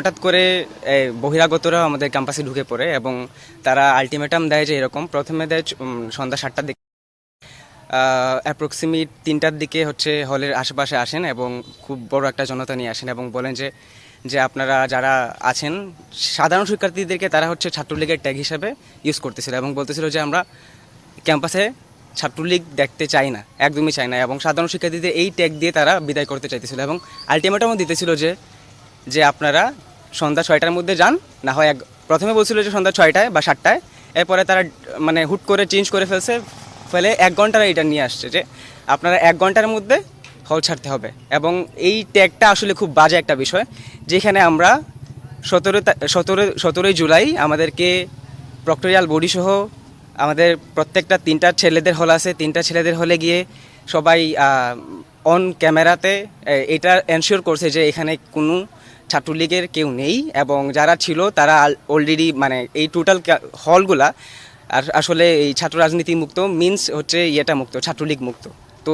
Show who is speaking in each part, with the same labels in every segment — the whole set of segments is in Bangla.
Speaker 1: হঠাৎ করে বহিরাগতরা আমাদের ক্যাম্পাসে ঢুকে পড়ে এবং তারা আলটিমেটাম দেয় যে এরকম প্রথমে দেয় সন্ধ্যা 7টার দিকে, অ্যাপ্রক্সিমেট 3টার দিকে হচ্ছে হলের আশেপাশে আসেন এবং খুব বড় একটা জনতা নিয়ে আসেন এবং বলেন যে যে আপনারা যারা আছেন সাধারণ শিক্ষার্থীদেরকে তারা হচ্ছে ছাত্রলীগের ট্যাগ হিসেবে ইউজ করতেছিল এবং বলতেছিল যে আমরা ক্যাম্পাসে ছাত্রলীগ দেখতে চাই না, একদমই চাই না, এবং সাধারণ শিক্ষার্থীদের এই ট্যাগ দিয়ে তারা বিদায় করতে চাইতেছিল এবং আলটিমেটামও দিতেছিল যে যে আপনারা সন্ধ্যা 6টার মধ্যে যান, না হয় প্রথমে বলছিল যে সন্ধ্যা 6টায় বা 7টায়, এরপরে তারা মানে হুট করে চেঞ্জ করে ফেলে 1 ঘন্টার এটা নিয়ে আসছে যে আপনারা 1 ঘন্টার মধ্যে হল ছাড়তে হবে। এবং এই ট্যাগটা আসলে খুব বাজে একটা বিষয়, যেখানে আমরা 17ই জুলাই আমাদেরকে প্রক্টোরিয়াল বডি সহ আমাদের প্রত্যেকটা 3টা ছেলেদের হল আছে, 3টা ছেলেদের হলে গিয়ে সবাই অন ক্যামেরাতে এটা এনশিওর করছে যে এখানে কোনো ছাত্রলীগের কেউ নেই এবং যারা ছিল তারা অলরেডি মানে এই টোটাল হলগুলা আর আসলে এই ছাত্র রাজনীতি মুক্ত মিনস হচ্ছে ইয়েটা মুক্ত, ছাত্রলীগ মুক্ত। তো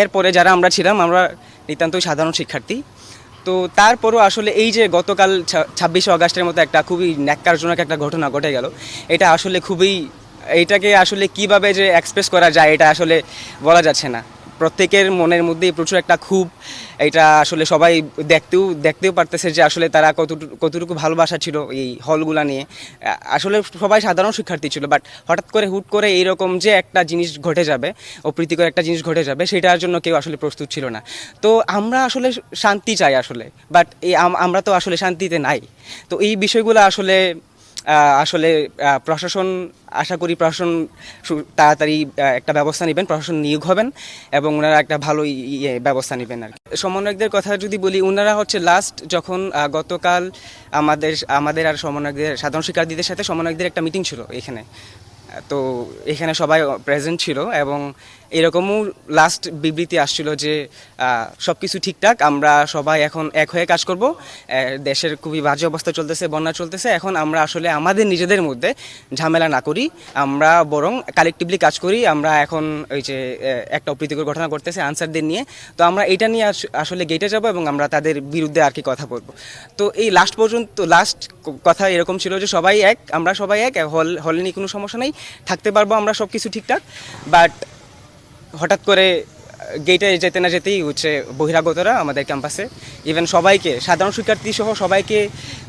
Speaker 1: এরপরে যারা আমরা ছিলাম আমরা নিতান্তই সাধারণ শিক্ষার্থী। তো তারপরও আসলে এই যে গতকাল 26শে আগস্টের মতো একটা খুবই ন্যাক্কারজনক একটা ঘটনা ঘটে গেল, এটা আসলে খুবই, এইটাকে আসলে কিভাবে যে এক্সপ্রেস করা যায় এটা আসলে বলা যাচ্ছে না। প্রত্যেকের মনের মধ্যেই প্রচুর একটা ক্ষোভ, এটা আসলে সবাই দেখতেও পারতেছে যে আসলে তারা কতটুকু ভালোবাসা ছিল এই হলগুলা নিয়ে। আসলে সবাই সাধারণ শিক্ষার্থী ছিল, বাট হুট করে এইরকম যে একটা জিনিস ঘটে যাবে, অপ্রীতিকর একটা জিনিস ঘটে যাবে, সেটার জন্য কেউ আসলে প্রস্তুত ছিল না। তো আমরা আসলে শান্তি চাই আসলে, বাট আমরা তো আসলে শান্তিতে নাই। তো এই বিষয়গুলো আসলে প্রশাসন, আশা করি প্রশাসন তাড়াতাড়ি একটা ব্যবস্থা নেবেন, প্রশাসন নিয়োগ হবেন এবং ওনারা একটা ভালো ব্যবস্থা নেবেন আর কি। সমন্বয়কদের কথা যদি বলি, ওনারা হচ্ছে লাস্ট যখন গতকাল আমাদের আর সমন্বয়কদের সাধারণ শিক্ষার্থীদের সাথে সমন্বয়কদের একটা মিটিং ছিল এখানে, তো এখানে সবাই প্রেজেন্ট ছিল এবং এরকমও লাস্ট বিবৃতি আসছিল যে সব কিছু ঠিকঠাক, আমরা সবাই এখন এক হয়ে কাজ করব, দেশের খুবই বাজে অবস্থা চলতেছে, বন্যা চলতেছে, এখন আমরা আসলে আমাদের নিজেদের মধ্যে ঝামেলা না করি, আমরা বরং কালেকটিভলি কাজ করি। আমরা এখন ওই যে একটা অপ্রীতিকর ঘটনা করতেছে আনসারদের নিয়ে, তো আমরা এটা নিয়ে আসলে গেটে যাব এবং আমরা তাদের বিরুদ্ধে আর কি কথা বলবো। তো এই লাস্ট কথা এরকম ছিল যে সবাই এক, আমরা সবাই এক, হলে নিয়ে কোনো সমস্যা নেই, থাকতে পারবো আমরা, সব কিছু ঠিকঠাক। বাট হঠাৎ করে গেটে যেতে না যেতেই হচ্ছে বহিরাগতরা আমাদের ক্যাম্পাসে ইভেন সবাইকে, সাধারণ শিক্ষার্থী সহ সবাইকে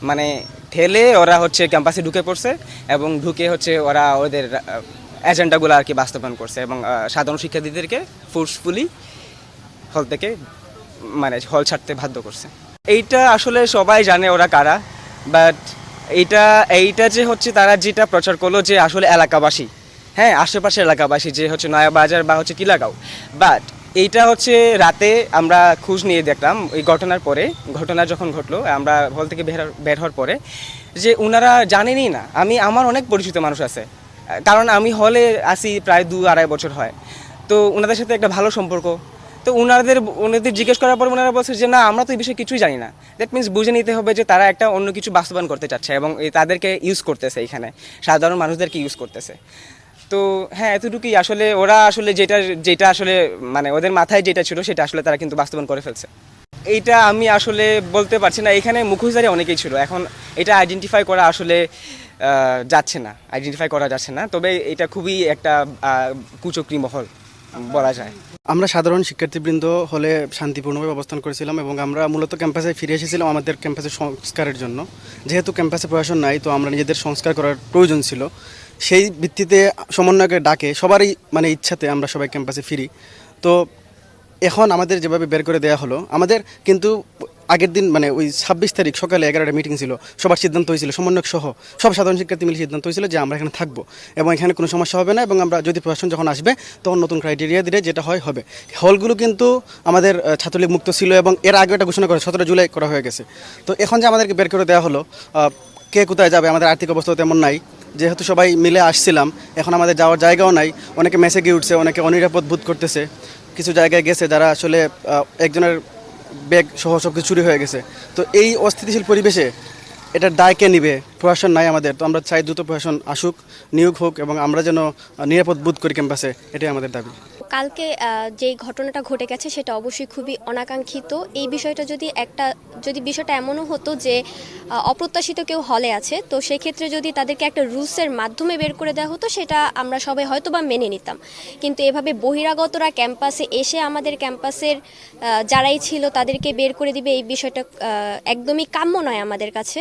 Speaker 1: মানে ঠেলে ওরা হচ্ছে ক্যাম্পাসে ঢুকে পড়ছে এবং ঢুকে হচ্ছে ওরা ওদের এজেন্ডাগুলো আর কি বাস্তবায়ন করছে এবং সাধারণ শিক্ষার্থীদেরকে ফোর্সফুলি হল থেকে মানে হল ছাড়তে বাধ্য করছে। এইটা আসলে সবাই জানে ওরা কারা, বাট এইটা যে হচ্ছে তারা যেটা প্রচার করলো যে আসলে এলাকাবাসী, হ্যাঁ আশেপাশের এলাকাবাসী যে হচ্ছে নয়াবাজার বা হচ্ছে কিলাগাঁও, বাট এইটা হচ্ছে রাতে আমরা খোঁজ নিয়ে দেখলাম এই ঘটনা যখন ঘটলো, আমরা হল থেকে বের হওয়ার পরে যে ওনারা জানেনই না। আমার অনেক পরিচিত মানুষ আছে, কারণ আমি হলে আসি প্রায় 2-2.5 বছর হয়, তো ওনাদের সাথে একটা ভালো সম্পর্ক। তো ওনাদের জিজ্ঞেস করার পর ওনারা বলছে যে না আমরা তো এই বিষয়ে কিছুই জানি না। দ্যাট মিনস বুঝে নিতে হবে যে তারা একটা অন্য কিছু বাস্তবায়ন করতে চাচ্ছে এবং তাদেরকে ইউজ করতেছে, এখানে সাধারণ মানুষদেরকে ইউজ করতেছে। তো হ্যাঁ এতটুকুই, আসলে ওরা আসলে যেটা আসলে মানে ওদের মাথায় যেটা ছিল সেটা আসলে তারা কিন্তু বাস্তবায়ন করে ফেলছে। এইটা আমি আসলে বলতে পারছি না, এখানে মুখোশধারী অনেকেই ছিল, এখন এটা আইডেন্টিফাই করা যাচ্ছে না, তবে এটা খুবই একটা কুচক্রী মহল বলা যায়।
Speaker 2: আমরা সাধারণ শিক্ষার্থীবৃন্দ হলে শান্তিপূর্ণভাবে অবস্থান করেছিলাম এবং আমরা মূলত ক্যাম্পাসে ফিরে এসেছিলাম আমাদের ক্যাম্পাসের সংস্কারের জন্য। যেহেতু ক্যাম্পাসে প্রশাসন নাই, তো আমরা নিজেদের সংস্কার করার প্রয়োজন ছিল, সেই ভিত্তিতে সমন্বয়কের ডাকে সবারই মানে ইচ্ছাতে আমরা সবাই ক্যাম্পাসে ফিরি। তো এখন আমাদের যেভাবে বের করে দেওয়া হলো, আমাদের কিন্তু আগের দিন মানে ওই 26 তারিখ সকালে 11টা মিটিং ছিল, সবার সিদ্ধান্ত হয়েছিল, সমন্বয়ক সহ সব সাধারণ শিক্ষার্থী মিলে সিদ্ধান্ত হয়েছিল যে আমরা এখানে থাকবো এবং এখানে কোনো সমস্যা হবে না এবং আমরা যদি প্রশাসন যখন আসবে তখন নতুন ক্রাইটেরিয়া দিলে যেটা হবে। হলগুলো কিন্তু আমাদের ছাত্রলীগ মুক্ত ছিল এবং এর আগে একটা ঘোষণা করে 17 জুলাই করা হয়ে গেছে। তো এখন যে আমাদেরকে বের করে দেওয়া হলো, কে কোথায় যাবে, আমাদের আর্থিক অবস্থা তেমন নাই, যেহেতু সবাই মিলে আসছিলাম, এখন আমাদের যাওয়ার জায়গাও নাই, অনেকে মেসে গিয়ে উঠছে, অনেকে অনিরাপদ বোধ করতেছে, কিছু জায়গায় গেছে যারা আসলে একজনের ব্যাগ সহ সব কিছু চুরি হয়ে গেছে। তো এই অস্থিতিশীল পরিবেশে এটার দায় কে নিবে? প্রশাসন নাই আমাদের, তো আমরা চাই দ্রুত প্রশাসন আসুক, নিয়োগ হোক এবং আমরা যেন নিরাপদ বোধ করি ক্যাম্পাসে, এটাই আমাদের দাবি।
Speaker 3: কালকে যেই ঘটনাটা ঘটে গেছে সেটা অবশ্যই খুবই অনাকাঙ্ক্ষিত। এই বিষয়টা যদি বিষয়টা এমনও হতো যে অপ্রত্যাশিত কেউ হলে আছে, তো সেক্ষেত্রে যদি তাদেরকে একটা রুলসের মাধ্যমে বের করে দেওয়া হতো সেটা আমরা সবাই হয়তো বা মেনে নিতাম। কিন্তু এভাবে বহিরাগতরা ক্যাম্পাসে এসে আমাদের ক্যাম্পাসের যারাই ছিল তাদেরকে বের করে দিবে, এই বিষয়টা একদমই কাম্য নয় আমাদের কাছে।